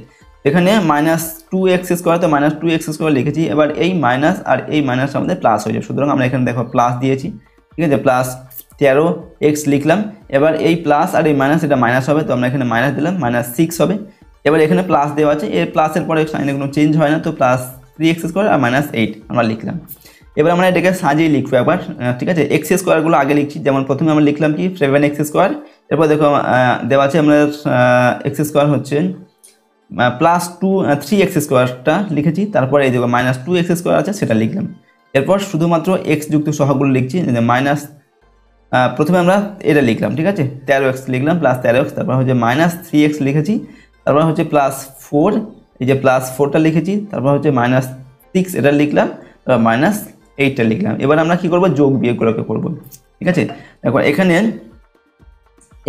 এখানে -2x², তো -2x² লিখেছি। এবার এই মাইনাস আর এই মাইনাস আমাদের প্লাস হয়ে যাবে। সুতরাং আমরা এখানে দেখো প্লাস দিয়েছি, ঠিক আছে, প্লাস 13x লিখলাম। এবার এই প্লাস আর এই মাইনাস, এটা মাইনাস হবে, তো আমরা এখানে মাইনাস দিলাম, -6 হবে। এবার এখানে প্লাস দেওয়া আছে, এর প্লাসের পরে সাইনে কোনো চেঞ্জ হয় না, তো +3x² আর -8 আমরা লিখলাম। এবার আমরা এটাকে সাজিয়ে লিখবো একবার, ঠিক আছে। x² আগে লিখছি, যেমন প্রথমে আমরা লিখলাম কি 7x²। এরপর দেখো দেওয়া আছে আমরা x² হচ্ছে প্লাস 3x স্কোয়ারটা লিখেছি, তারপর এই যে মাইনাস 2x স্কোয়ার আছে সেটা লিখলাম। এরপর শুধুমাত্র x যুক্ত সহগগুলো লিখছি, মাইনাস প্রথমে আমরা এটা লিখলাম, ঠিক আছে, 13x লিখলাম প্লাস 13x, তারপর হচ্ছে মাইনাস 3x লিখেছি, তারপর হচ্ছে প্লাস 4, এই যে প্লাস 4টা লিখেছি, তারপর হচ্ছে মাইনাস 6 এটা লিখলাম, তারপর মাইনাস 8টা লিখলাম। এবার আমরা কি করব, যোগ বিয়োগগুলোকে করব, ঠিক আছে। দেখো এখানে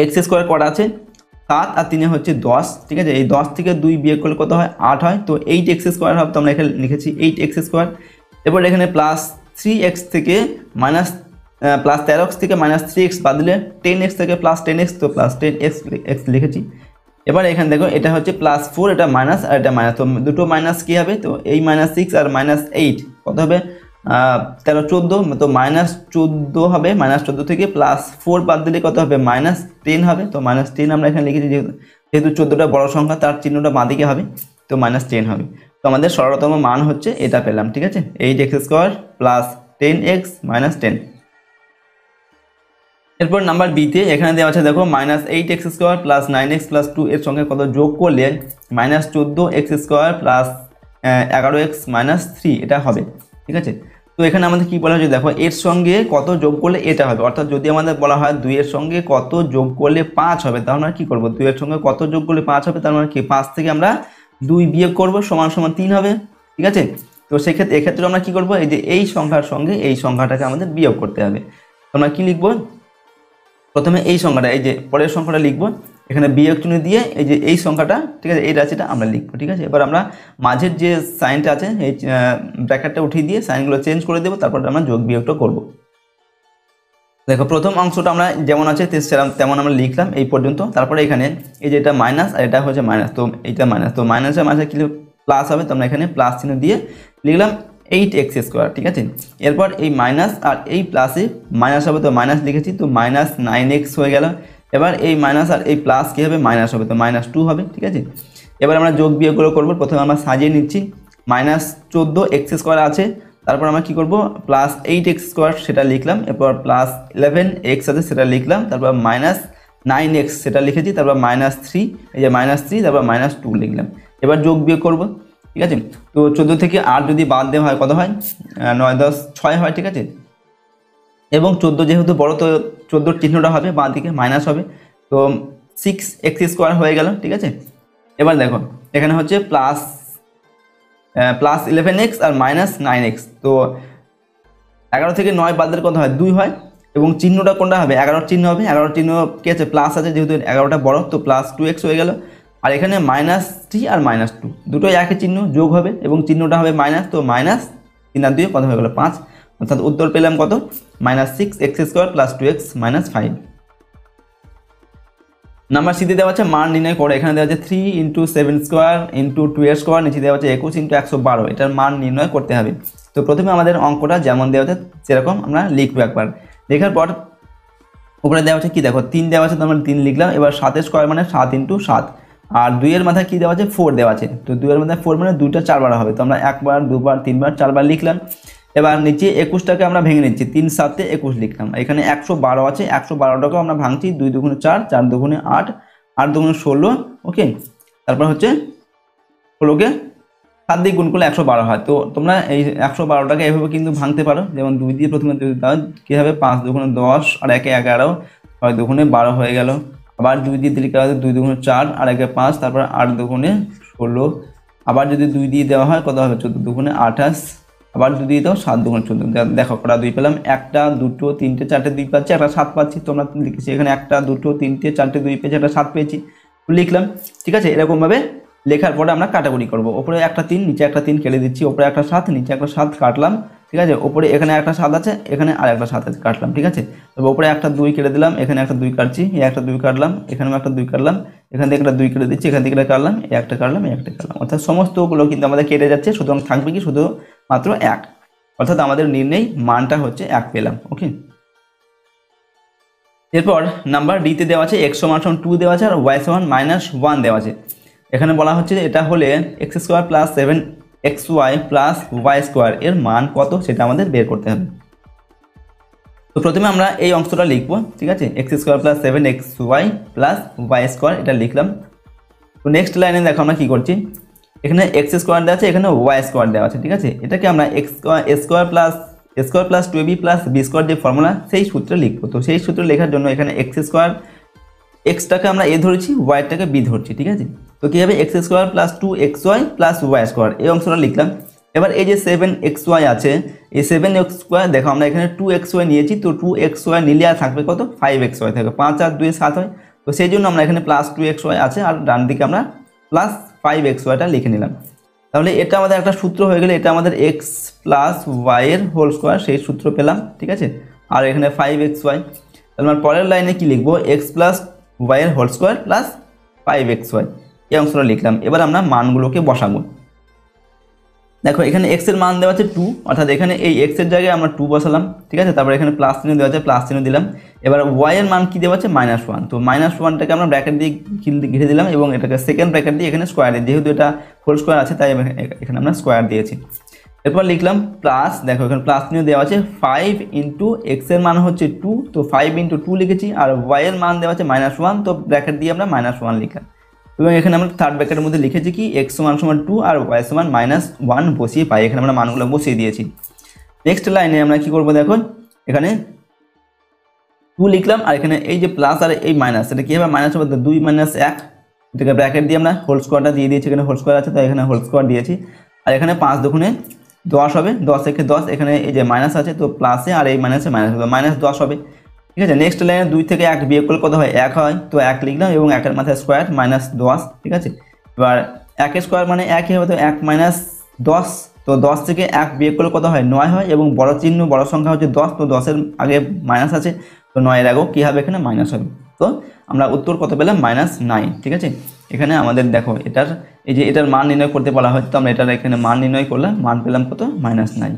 x স্কোয়ার করা আছে 7 আর 3 হচ্ছে 10, ঠিক আছে। এই 10 থেকে 2 বিয়োগ করলে কত হয়, 8 হয়, তো 8x স্কোয়ার হবে, তো আমরা এখানে লিখেছি 8x স্কোয়ার। এরপর এখানে প্লাস 3x থেকে মাইনাস প্লাস 13x থেকে মাইনাস 3x বাদ দিলে 10x থেকে প্লাস 10x, তো প্লাস 10x লিখেছি। এবার এখানে দেখো এটা হচ্ছে প্লাস 4, এটা মাইনাস আর এটা মাইনাস, তো দুটো মাইনাস কী হবে, তো এই মাইনাস 6 আর মাইনাস 8 কত হবে, 13 14, তো মাইনাস 14 হবে। মাইনাস 14 থেকে প্লাস 4 বাদ দিলে কত হবে, মাইনাস 10 হবে, তো মাইনাস 10 আমরা এখানে লিখেছি, যেহেতু 14টা বড় সংখ্যা তার চিহ্নটা বাঁদিকে হবে, তো মাইনাস 10 হবে। তো আমাদের সরলতম মান হচ্ছে এটা পেলাম, ঠিক আছে, 8x square plus 10x minus 10। এরপর নাম্বার বিতে এখানে দেওয়া আছে, দেখো minus 8x square plus 9x plus 2 এর সঙ্গে কত যোগ করলে minus 14x square plus 11x minus 3 এটা হবে, ঠিক আছে। তো এখানে আমাদের কি বলা হয়েছে, দেখো এর সঙ্গে কত যোগ করলে এটা হবে, অর্থাৎ যদি আমাদের বলা হয় 2 এর সঙ্গে কত যোগ করলে 5 হবে, তাহলে আমরা কী করবো, 2 এর সঙ্গে কত যোগ করলে 5 হবে, তার মানে কি 5 থেকে আমরা 2 বিয়োগ করবো, সমান সমান 3 হবে, ঠিক আছে। তো সেক্ষেত্রে এক্ষেত্রে আমরা কী করবো, এই যে এই সংখ্যার সঙ্গে এই সংখ্যাটাকে আমাদের বিয়োগ করতে হবে। আমরা কী লিখবো, প্রথমে এই সংখ্যাটা, এই যে পরের সংখ্যাটা লিখবো, এখানে বিয়োগ চিহ্ন দিয়ে এই যে এই সংখ্যাটা, ঠিক আছে, এই রাশিটা আমরা লিখবো, ঠিক আছে। এবার আমরা মাঝের যে সাইনটা আছে এই ব্র্যাকেটটা উঠিয়ে দিয়ে সাইনগুলো চেঞ্জ করে দেবো, তারপর আমরা যোগ বিয়োগটা করবো। দেখো প্রথম অংশটা আমরা যেমন আছে তেমন আমরা লিখলাম এই পর্যন্ত, তারপরে এখানে এই যে এটা মাইনাস আর এটা হচ্ছে মাইনাস, তো এইটা মাইনাস, তো মাইনাসের মাঝে কি প্লাস হবে, তো আমরা এখানে প্লাস চিহ্ন দিয়ে লিখলাম 8x স্কোয়ার, ঠিক আছে। এরপর এই মাইনাস আর এই প্লাসে মাইনাস হবে, তো মাইনাস লিখেছি, তো মাইনাস 9x হয়ে গেল। এবার এই মাইনাস আর এই প্লাস কী হবে, মাইনাস হবে, তো মাইনাস 2 হবে, ঠিক আছে। এবার আমরা যোগ বিয়োগগুলো করবো, প্রথমে আমরা সাজিয়ে নিচ্ছি, মাইনাস 14x স্কোয়ার আছে, তারপর আমরা কি করব, প্লাস 8x স্কোয়ার সেটা লিখলাম, এরপর প্লাস 11x আছে সেটা লিখলাম, তারপর মাইনাস 9x সেটা লিখেছি, তারপর মাইনাস 3, এই যে মাইনাস 3, তারপর মাইনাস 2 লিখলাম। এবার যোগ বিয়োগ করব, ঠিক আছে। তো 14 থেকে 8 যদি বাদ দেওয়া হয় কত হয়, 9 10 6 হয়, ঠিক আছে। এবং 14 যেহেতু বড়, তো 14 চিহ্নটা হবে বাঁ দিকে, মাইনাস হবে, তো 6x স্কোয়ার হয়ে গেল, ঠিক আছে। এবার দেখো এখানে হচ্ছে প্লাস 11x আর মাইনাস 9x, তো 11 থেকে 9 বাদ দিলে কত হয়, 2 হয়, এবং চিহ্নটা কোনটা হবে, 11 চিহ্ন হবে, 11 চিহ্ন কি আছে, প্লাস আছে, যেহেতু 11টা বড়, তো প্লাস 2x হয়ে গেল। আর এখানে মাইনাস 3 আর মাইনাস 2 দুটোই একই চিহ্ন, যোগ হবে এবং চিহ্নটা হবে মাইনাস, তো মাইনাস 3 আর 2 কত হয়ে গেল, 5, অর্থাৎ উত্তর পেলাম কত, minus 6x square plus 2x minus 5। Number সিতে দেওয়া আছে মান নির্ণয় করে, এখানে দেওয়া আছে 3 × 7 স্কোয়ার × 2 এর স্কোয়ার, নিচে দেওয়া আছে 21 × 112, এটার মান নির্ণয় করতে হবে। তো প্রথমে আমাদের অঙ্কটা যেমন দেওয়া আছে সেরকম আমরা লিখবো একবার, লেখার পর উপরে দেওয়া আছে কি, দেখো 3 দেওয়া আছে, তো আমরা 3 লিখলাম। এবার 7 এর স্কোয়ার মানে 7 × 7, আর 2 এর মাথায় কি দেওয়া আছে, 4 দেওয়া আছে, তো 2 এর মাথায় 4 মানে 2টা 4 বার হবে, তো আমরা 1 বার 2 বার 3 বার 4 বার লিখলাম। এবার নিচে 21টাকে আমরা ভেঙে নিচ্ছি, 3 7 21 লিখলাম। এখানে 112 আছে, 112টাকেও আমরা ভাঙছি, 2 2 4, 4 2 8, 8 2 16, ওকে। তারপর হচ্ছে 16কে 7 দিয়ে গুণ করলে 112 হয়। তো তোমরা এই 112টাকে এভাবে কিন্তু ভাঙতে পারো, যেমন 2 দিয়ে প্রথমে দাও, কী হবে, 5 2 10 আর 1 11, 6 2 12 হয়ে গেল। আবার 2 দিয়ে দিলে 2 2 4 আর 1 5, তারপর 8 2 16, আবার যদি 2 দিয়ে দেওয়া হয় কত হবে, 14 2 28, আবার 2 দিয়ে দাও 7 2 14, দেখো কটা 2 পেলাম, 1টা 2টো 3টে 4টে 2 পাচ্ছি, একটা 7 পাচ্ছি, তোমরা লিখেছি এখানে 1টা 2টো 3টে 4টে 2 পেয়েছি, একটা 7 পেয়েছি, লিখলাম, ঠিক আছে। এরকমভাবে লেখার পরে আমরা কাটাকুটি করব, ওপরে একটা 3 নিচে একটা 3 কেটে দিচ্ছি, ওপরে একটা 7 নিচে একটা 7 কাটলাম, ঠিক আছে। ওপরে এখানে একটা 7 আছে, এখানে আর একটা 7 আছে, কাটলাম, ঠিক আছে। তবে ওপরে একটা 2 কেটে দিলাম, এখানে একটা 2 কাটছি, এই একটা 2 কাটলাম, এখানেও একটা 2 কাটলাম, এখান থেকে একটা 2 কেটে দিচ্ছি, এখান থেকে একটা কাটলাম, এই একটা কাটলাম, এই একটা কাটলাম, অর্থাৎ সমস্তগুলো কিন্তু আমাদের কেটে যাচ্ছে, সুতরাং থাকবে কি শুধু মাত্র 1, অর্থাৎ আমাদের নির্ণয় মানটা হচ্ছে 1 পেলাম, ওকে। এরপর নাম্বার ডিতে দেওয়া আছে x = 2 দেওয়া আছে আর y = -1 দেওয়া আছে। এখানে বলা হচ্ছে যে এটা হলে x² + 7xy + y² এর মান কত সেটা আমাদের বের করতে হবে। তো প্রথমে আমরা এই অংশটা লিখব, ঠিক আছে, x² + 7xy + y² এটা লিখলাম। তো নেক্সট লাইনে দেখো আমরা কি করছি, এখানে এক্স স্কোয়ার দেওয়া আছে, এখানে ওয়াই স্কোয়ার দেওয়া আছে, ঠিক আছে। এটাকে আমরা X square plus 2ab plus B square যে ফর্মুলা সেই সূত্রে লিখবো। তো সেই সূত্র লেখার জন্য এখানে এক্স স্কোয়ার, এক্সটাকে আমরা এ ধরেছি, ওয়াইটাকে বি ধরছি, ঠিক আছে। তো কী হবে, X square plus 2xy plus Y square, এই অংশটা লিখলাম। এবার এই যে 7xy আছে, এই 7xy দেখো আমরা এখানে 2xy নিয়েছি, তো 2xy নিলে আর থাকবে কত, 5xy থাকবে, 5 আর 2 7 হয়। তো সেই জন্য আমরা এখানে প্লাস 2xy আছে আর ডান দিকে আমরা প্লাস 5xyটা লিখে নিলাম। তাহলে এটা আমাদের একটা সূত্র হয়ে গেলে, এটা আমাদের এক্স প্লাস ওয়াই এর হোল স্কোয়ার, সেই সূত্র পেলাম, ঠিক আছে। আর এখানে 5xy, তাহলে পরের লাইনে কি লিখবো, এক্স প্লাস ওয়াই এর হোল স্কোয়ার প্লাস 5xy, এই অংশটা লিখলাম। এবার আমরা মানগুলোকে বসাবো। দেখো এখানে এক্স এর মান দেওয়া আছে 2, অর্থাৎ এখানে এই এক্স এর জায়গায় আমরা 2 বসালাম, ঠিক আছে। তারপর এখানে প্লাস চিহ্ন দেওয়া আছে, প্লাস চিহ্ন দিলাম। এবার ওয়াই এর মান কি দেওয়া আছে, -1, তো -1টাকে আমরা ব্র্যাকেট দিয়ে ঘিরে দিলাম এবং এটাকে সেকেন্ড ব্র্যাকেট দিয়ে এখানে স্কোয়ার দিয়ে, যেহেতু এটা হোল স্কোয়ার আছে তাই এখানে আমরা স্কোয়ার দিয়েছি। এরপর লিখলাম প্লাস, দেখো এখানে প্লাস চিহ্ন দেওয়া আছে 5 ইন্টু এক্স এর মান হচ্ছে 2, তো 5 ইন্টু 2 লিখেছি। আর ওয়াই এর মান দেওয়া আছে -1, তো ব্র্যাকেট দিয়ে আমরা -1 লিখলাম। এবং এখানে আমরা থার্ড ব্র্যাকেটের মধ্যে লিখেছি কি এক্স সমান 2 আর ওয়াই সমান -1 বসিয়ে পাই, এখানে আমরা মানগুলো বসিয়ে দিয়েছি। নেক্সট লাইনে আমরা কি করব, দেখো এখানে 2 লিখলাম আর এখানে এই যে প্লাস আর এই মাইনাস, এটা কি হবে, মাইনাস হবে 2 - 1, এটাকে ব্র্যাকেট দিয়ে আমরা হোল স্কোয়ারটা দিয়ে দিয়েছি, এখানে হোল স্কোয়ার আছে তো এখানে হোল স্কোয়ার দিয়েছি। আর এখানে 5 দুগুণে 10 হবে, 10 একে 10, এখানে এই যে মাইনাস আছে তো প্লাসে আর এই মাইনাসে মাইনাস হবে, -10 হবে, ঠিক আছে। নেক্সট লাইনে 2 থেকে 1 বিয়োগ করলে কত হয়, 1 হয়, তো 1 লিখলাম এবং 1 এর মাথায় স্কোয়ার -10, ঠিক আছে। এবার 1 এর স্কোয়ার মানে 1 হবে, তো 1 - 10, তো 10 থেকে 1 বিয়োগ করলে কত হয়, 9 হয়, এবং বড় চিহ্ন বড় সংখ্যা হচ্ছে 10, তো 10 এর আগে মাইনাস আছে, তো 9 এর আগেও কী হবে, এখানে মাইনাস হবে। তো আমরা উত্তর কত পেলাম, -9, ঠিক আছে। এখানে আমাদের দেখো এটার এই যে এটার মান নির্ণয় করতে বলা হয়, তো আমরা এটার এখানে মান নির্ণয় করলাম, মান পেলাম কত, -9।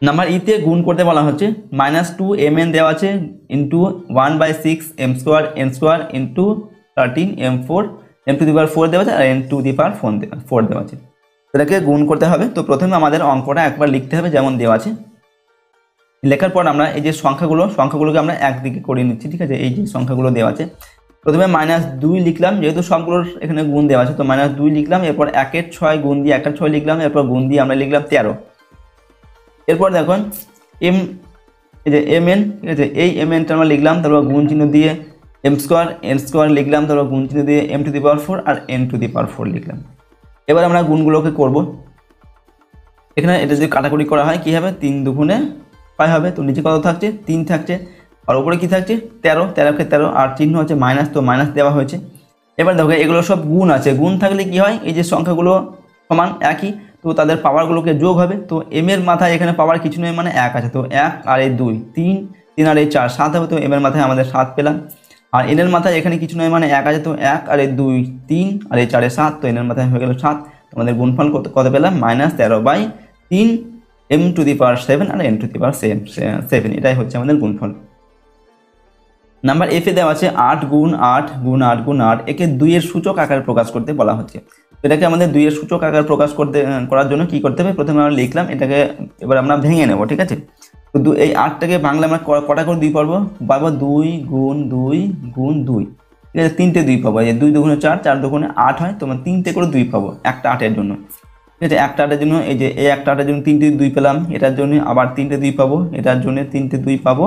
নাম্বার ইতে গুণ করতে বলা হচ্ছে, -2 mn দেওয়া আছে into 1/6 m square n square into 13 m4 m⁴ দেওয়া আছে আর n⁴ দেওয়া আছে। এটাকে গুণ করতে হবে। তো প্রথমে আমাদের অঙ্কটা একবার লিখতে হবে যেমন দেওয়া আছে। লেখার পর আমরা এই যে সংখ্যাগুলোকে আমরা একদিকে করে নিচ্ছি, ঠিক আছে। এই যে সংখ্যাগুলো দেওয়া আছে, প্রথমে -2 লিখলাম, যেহেতু সবগুলোর এখানে গুণ দেওয়া আছে তো -2 লিখলাম। এরপর 1 এর 6 গুণ দিয়ে 1 এর 6 লিখলাম, এরপর গুণ দিয়ে আমরা লিখলাম 13। এরপর দেখুন এই যে mn, ঠিক আছে, এই mnটা আমরা লিখলাম, তারপর গুণ চিহ্ন দিয়ে m² n² লিখলাম, তারপর গুণ চিহ্ন দিয়ে m⁴ আর n⁴ লিখলাম। এবার আমরা গুণগুলোকে করব। এখানে এটা যদি কাটাকুটি করা হয় কি হবে, 3 দুগুণে 5 হবে, তো নিচে কত থাকছে, 3 থাকছে, আর উপরে কি থাকছে, 13, 13কে 13, আর চিহ্ন হচ্ছে মাইনাস, তো মাইনাস দেওয়া হয়েছে। এবার দেখো এগুলো সব গুণ আছে, গুণ থাকলে কি হয়, এই যে সংখ্যাগুলো সমান একই, তো তাদের পাওয়ারগুলোকে যোগ হবে। তো m এর মাথায় এখানে পাওয়ার কিছু নয় মানে 1 আছে, তো 1 আর এই 2 3, 3 আর এই 4 7 হবে, তো m এর মাথায় আমাদের 7 পেলাম। আর n এর মাথায় এখানে কিছু নয় মানে 1 আছে, তো 1 আর এই 2 3 আর এই 4 7, তো n এর মাথায় হয়ে গেল 7। আমাদের গুণফল কত পেলাম, -13/3 m⁴ আর n⁴, এটাই হচ্ছে আমাদের গুণফল। নাম্বার এফে দেওয়া আছে 8 গুণ 8 গুণ 8 গুণ 8, একে 2 এর সূচক আকারে প্রকাশ করতে বলা হচ্ছে। এটাকে আমাদের 2 এর সূচক আকার প্রকাশ করার জন্য কি করতে হবে, প্রথমে আমরা লিখলাম, এটাকে এবার আমরা ভেঙে নেব, ঠিক আছে। তো এই 8টাকে বাংলা আমরা কটা করে 2 পাবো, 2 গুণ 2 গুণ 2, ঠিক আছে, 3টে 2 পাবো, এই 2 দুগুণে 4, 4 দুগুণে 8 হয়, তো আমরা 3টে করে 2 পাবো একটা 8-এর জন্য, ঠিক আছে। একটা 8-এর জন্য এই যে এই একটা 8-এর জন্য 3টে 2 পেলাম, এটার জন্য আবার 3টে 2 পাবো, এটার জন্য 3টে 2 পাবো,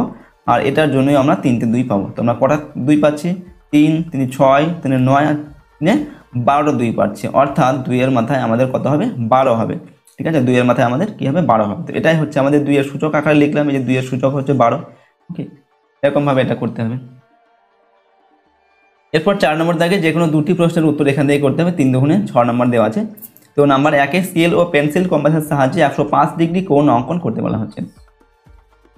আর এটার জন্যই আমরা 3টে 2 পাবো। তো আমরা কটা 2 পাচ্ছি, 3 3 6 3 9 আর 12টা 2 পাচ্ছি, অর্থাৎ 2 এর মাথায় আমাদের কত হবে, 12 হবে, ঠিক আছে। 2 এর মাথায় আমাদের কি হবে, 12 হবে। তো এটাই হচ্ছে আমাদের 2 এর সূচক আকারে লিখলাম, এই যে 2 এর সূচক হচ্ছে 12, ওকে, এরকমভাবে এটা করতে হবে। এরপর 4 নম্বর দাগে যে কোনো দুটি প্রশ্নের উত্তর এখান থেকে করতে হবে, 3 দুগুণে 6 নম্বর দেওয়া আছে। তো নাম্বার 1-এ স্কেল ও পেন্সিল কম্পাসের সাহায্যে 105 ডিগ্রি কোণ অঙ্কন করতে বলা হচ্ছে।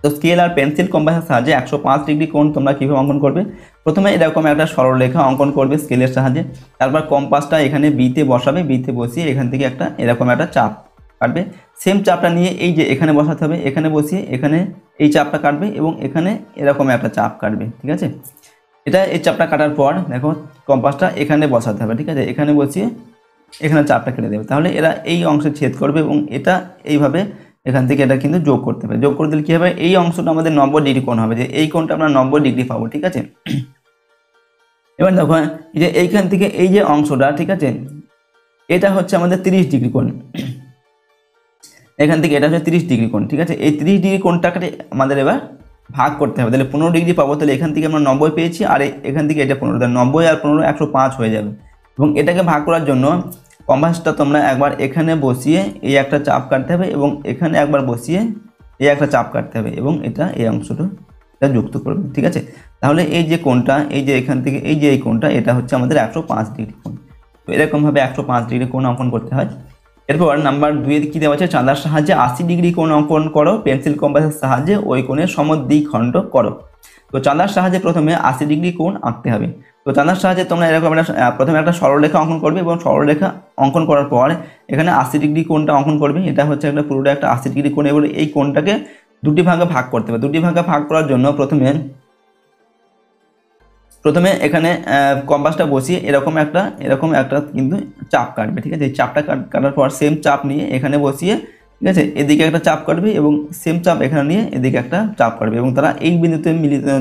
তো স্কেল আর পেন্সিল কম্পাসের সাহায্যে 105 ডিগ্রি কোণ তোমরা কীভাবে অঙ্কন করবে, প্রথমে এরকম একটা সরলরেখা অঙ্কন করবে স্কেলের সাহায্যে, তারপর কম্পাসটা এখানে বিতে বসাবে, বিতে বসিয়ে এখান থেকে এরকম একটা চাপ কাটবে। সেম চাপটা নিয়ে এই যে এখানে বসাতে হবে, এখানে বসিয়ে এখানে এই চাপটা কাটবে এবং এখানে এরকম একটা চাপ কাটবে, ঠিক আছে। এই চাপটা কাটার পর দেখো কম্পাসটা এখানে বসাতে হবে, ঠিক আছে, এখানে বসিয়ে এখানে চাপটা কেটে দেবে, তাহলে এরা এই অংশে ছেদ করবে এবং এটা এইভাবে এখান থেকে এটা কিন্তু যোগ করতে হবে। যোগ করে দিলে কী হবে, এই অংশটা আমাদের 90 ডিগ্রি কোণ হবে, যে এই কোণটা আমরা 90 ডিগ্রি পাবো, ঠিক আছে। এবার দেখো এই যে এইখান থেকে এই যে অংশটা, ঠিক আছে, এটা হচ্ছে আমাদের 30 ডিগ্রি কোণ। এখান থেকে এটা হচ্ছে 30 ডিগ্রি কোণ, ঠিক আছে। এই 30 ডিগ্রি কোণটাকে আমাদের এবার ভাগ করতে হবে। তাহলে 15 ডিগ্রি পাবো, তাহলে এখান থেকে আমরা 90 পেয়েছি, আর এখান থেকে এটা 15, তাহলে 90 আর 15 105 হয়ে যাবে। এবং এটাকে ভাগ করার জন্য কম্পাসটা তোমরা একবার এখানে বসিয়ে এই একটা চাপ কাটতে হবে, এবং এখানে একবার বসিয়ে এই একটা চাপ কাটতে হবে, এবং এটা এই অংশটা যুক্ত করবে, ঠিক আছে। তাহলে এই যে কোণটা, এই যে এখান থেকে এই যে এই কোণটা, এটা হচ্ছে আমাদের 105 ডিগ্রি কোণ। তো এরকমভাবে 105 ডিগ্রি কোণ অঙ্কন করতে হয়। এরপর নাম্বার 2 কি দেওয়া আছে, চাঁদার সাহায্যে 80 ডিগ্রি কোণ অঙ্কন করো, পেন্সিল কম্পাসের সাহায্যে ওই কোণের সমদ্বিখণ্ড করো। তো চাঁদার সাহায্যে প্রথমে 80 ডিগ্রি কোণ আঁকতে হবে। তো চাঁদার সাহায্যে তোমরা এরকম একটা প্রথমে একটা সরলরেখা অঙ্কন করবে, এবং সরলরেখা অঙ্কন করার পর এখানে 80 ডিগ্রি কোণটা অঙ্কন করবে। এটা হচ্ছে একটা পুরোটা একটা 80 ডিগ্রি কোণ। এবার এই কোণটাকে দুটি ভাগে ভাগ করতে হবে। দুটি ভাগে ভাগ করার জন্য প্রথমে এখানে কম্পাসটা বসিয়ে এরকম একটা কিন্তু চাপ কাটবে, ঠিক আছে। এই চাপটা কাটার পর সেম চাপ নিয়ে এখানে বসিয়ে, ঠিক আছে, এদিকে একটা চাপ কাটবে, এবং সেম চাপ এখানে নিয়ে এদিকে একটা চাপ কাটবে, এবং তারা এই বিন্দুতে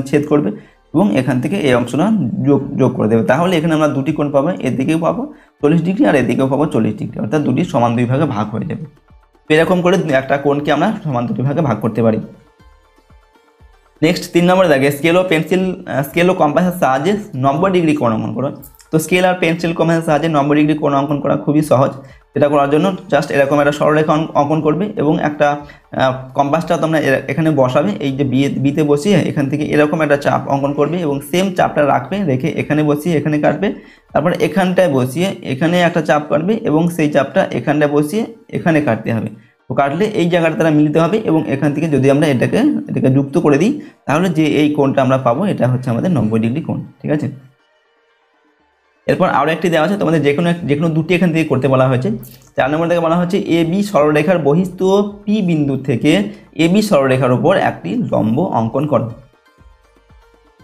ছেদ করবে, এবং এখান থেকে এই অংশটা যোগ করে দেবে। তাহলে এখানে আমরা দুটি কোণ পাবো, এদিকেও পাবো 40 ডিগ্রি আর এদিকেও পাবো 40 ডিগ্রি, অর্থাৎ দুটি সমান দুই ভাগে ভাগ হয়ে যাবে। তো এরকম করে একটা কোণকে আমরা সমান দুটি ভাগে ভাগ করতে পারি। নেক্সট 3 নম্বরে দেখে স্কেল ও কম্পাসের সাহায্যে 90 ডিগ্রি কোণ অঙ্কন করো। তো স্কেল আর পেন্সিল কম্পাসের সাহায্যে 90 ডিগ্রি কোণ অঙ্কন করা খুবই সহজ। এটা করার জন্য জাস্ট এরকম একটা সরলরেখা অঙ্কন করবে, এবং একটা কম্পাসটা তোমরা এখানে বসাবে, এই যে বিতে বসিয়ে এখান থেকে এরকম একটা চাপ অঙ্কন করবে, এবং সেম চাপটা রাখবে, রেখে এখানে বসিয়ে এখানে কাটবে, তারপর এখানটায় বসিয়ে এখানে একটা চাপ কাটবে, এবং সেই চাপটা এখানটায় বসিয়ে এখানে কাটতে হবে। তো কাটলে এই জায়গাটা তারা মিলিত হবে, এবং এখান থেকে যদি আমরা এটাকে যুক্ত করে দিই, তাহলে যে এই কোণটা আমরা পাবো এটা হচ্ছে আমাদের 90 ডিগ্রি কোণ, ঠিক আছে। এরপর আরও একটি দেওয়া আছে, তোমাদের যে কোনো দুটি এখান থেকে করতে বলা হয়েছে। 4 নম্বর থেকে বলা হচ্ছে এ বি সরলরেখার বহিস্থ পি বিন্দু থেকে এ বি সরলরেখার উপর একটি লম্ব অঙ্কন করো।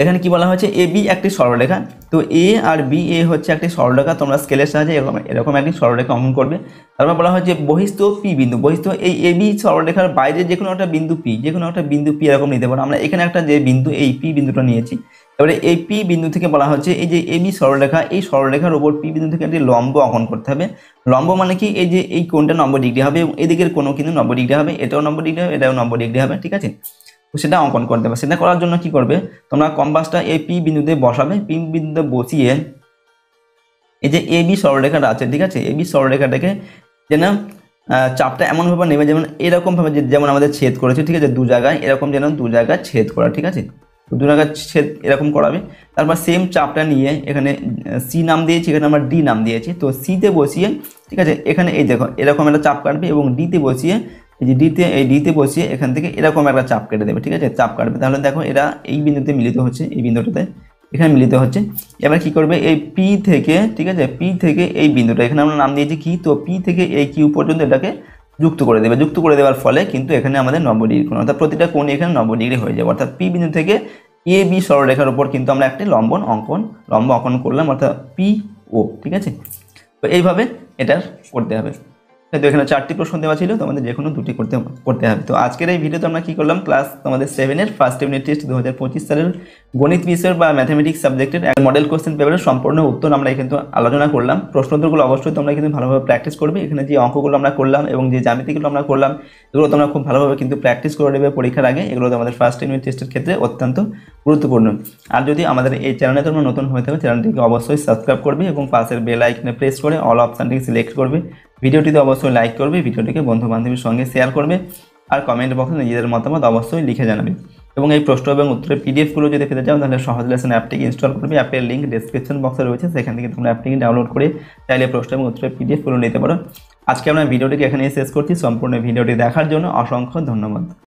এখানে কি বলা হয়েছে, এ বি একটি সরলরেখা। তো এ আর বি, এ হচ্ছে একটি সরলরেখা, তোমরা স্কেলের সাহায্যে এরকম একটি সরলরেখা অঙ্কন করবে। তারপর বলা হয়েছে বহিস্থ পি বিন্দু, বহিস্থ এই এ বি সরলরেখার বাইরে যে কোনো একটা বিন্দু পি, এরকম নিতে পারো। আমরা এখানে একটা যে বিন্দু, এই পি বিন্দুটা নিয়েছি। এবারে এই পি বিন্দু থেকে বলা হচ্ছে এই যে এ বি সরলরেখা, এই সরলরেখার উপর পি বিন্দু থেকে একটি লম্ব অঙ্কন করতে হবে। লম্ব মানে কি, এই যে এই কোণটা 90 ডিগ্রি হবে, এবং এদিকের কোনো কিন্তু 90 ডিগ্রি হবে, এটাও 90 ডিগ্রি হবে, এটাও 90 ডিগ্রি হবে, ঠিক আছে। তো সেটা অঙ্কন করতে হবে। সেটা করার জন্য কি করবে, তোমরা কম্পাসটা এই পি বিন্দুতে বসাবে, পি বিন্দুতে বসিয়ে এই যে এ বি সরলরেখাটা আছে, ঠিক আছে, এ বি সরলরেখাটাকে যেন চাপটা এমনভাবে নেবে যেমন এরকমভাবে যেমন আমাদের ছেদ করেছে, ঠিক আছে, দু জায়গায় এরকম যেন দু জায়গায় ছেদ করা, ঠিক আছে। তো দু জায়গায় ছেদ এরকম করাবে। তারপর সেম চাপটা নিয়ে এখানে সি নাম দিয়েছি, এখানে আমরা ডি নাম দিয়েছি। তো সিতে বসিয়ে, ঠিক আছে, এখানে এই দেখো এরকম একটা চাপ কাটবে, এবং ডিতে বসিয়ে এই যে ডিতে বসিয়ে এখান থেকে এরকম একটা চাপ কেটে দেবে, ঠিক আছে, চাপ কাটবে। তাহলে দেখো এরা এই বিন্দুতে মিলিত হচ্ছে, এই বিন্দুটাতে এখানে মিলিত হচ্ছে। এবার কি করবে, এই পি থেকে, ঠিক আছে, পি থেকে এই বিন্দুটা এখানে আমরা নাম দিয়েছি কি, তো পি থেকে এই কিউ পর্যন্ত এটাকে যুক্ত করে দেবে। যুক্ত করে দেওয়ার ফলে কিন্তু এখানে আমাদের 90 ডিগ্রি কোণ, অর্থাৎ প্রতিটা কোণ এখানে 90 ডিগ্রি হয়ে যাবে। অর্থাৎ পি বিন্দু থেকে এ বি সরলরেখার উপর কিন্তু আমরা একটি লম্ব অঙ্কন করলাম, অর্থাৎ পি ও, ঠিক আছে। তো এইভাবে এটা করতে হবে। তো এখানে 4টি প্রশ্ন দেওয়া ছিল, তোমাদের যে কোনো দুটি করতে হবে। তো আজকের এই ভিডিওতে আমরা কি করলাম, ক্লাস তোমাদের 7-এর ফার্স্ট ইউনিট টেস্ট 2025 সালের গণিত বিষয়ের বা ম্যাথামেটিক্স সাবজেক্টের মডেল কোশ্চেন পেপারের সম্পূর্ণ উত্তর আমরা কিন্তু আলোচনা করলাম। প্রশ্নোত্তরগুলো অবশ্যই তোমরা কিন্তু ভালোভাবে প্র্যাকটিস করবে। এখানে যে অঙ্কগুলো আমরা করলাম এবং যে জ্যামিতিগুলো আমরা করলাম, এগুলো তোমরা খুব ভালোভাবে কিন্তু প্র্যাকটিস করে নেবে পরীক্ষার আগে। এগুলো তোমাদের ফার্স্ট ইউনিট টেস্টের ক্ষেত্রে অত্যন্ত গুরুত্বপূর্ণ। আর যদি আমাদের এই চ্যানেলে তোমরা নতুন হয়ে থাকো, চ্যানেলটিকে অবশ্যই সাবস্ক্রাইব করবে এবং পাশের বেল আইকনে প্রেস করে অল অপশানটিকে সিলেক্ট করবে। ভিডিওটিতে অবশ্যই লাইক করবে, ভিডিওটিকে বন্ধু বান্ধবীর সঙ্গে শেয়ার করবে, আর কমেন্ট বক্সে নিজেদের মতামত অবশ্যই লিখে জানাবে। এবং এই প্রশ্ন এবং উত্তরের পিডিএফগুলো যদি পেতে চাও, তাহলে সহজ লেসন অ্যাপটিকে ইনস্টল করবে। অ্যাপের লিঙ্ক ডেসক্রিপশন বক্সে রয়েছে, সেখান থেকে তোমরা অ্যাপটিকে ডাউনলোড করে চাইলে প্রশ্ন এবং উত্তরের পিডিএফগুলো নিতে পারো। আজকে আমরা ভিডিওটিকে এখানেই শেষ করছি। সম্পূর্ণ ভিডিওটি দেখার জন্য অসংখ্য ধন্যবাদ।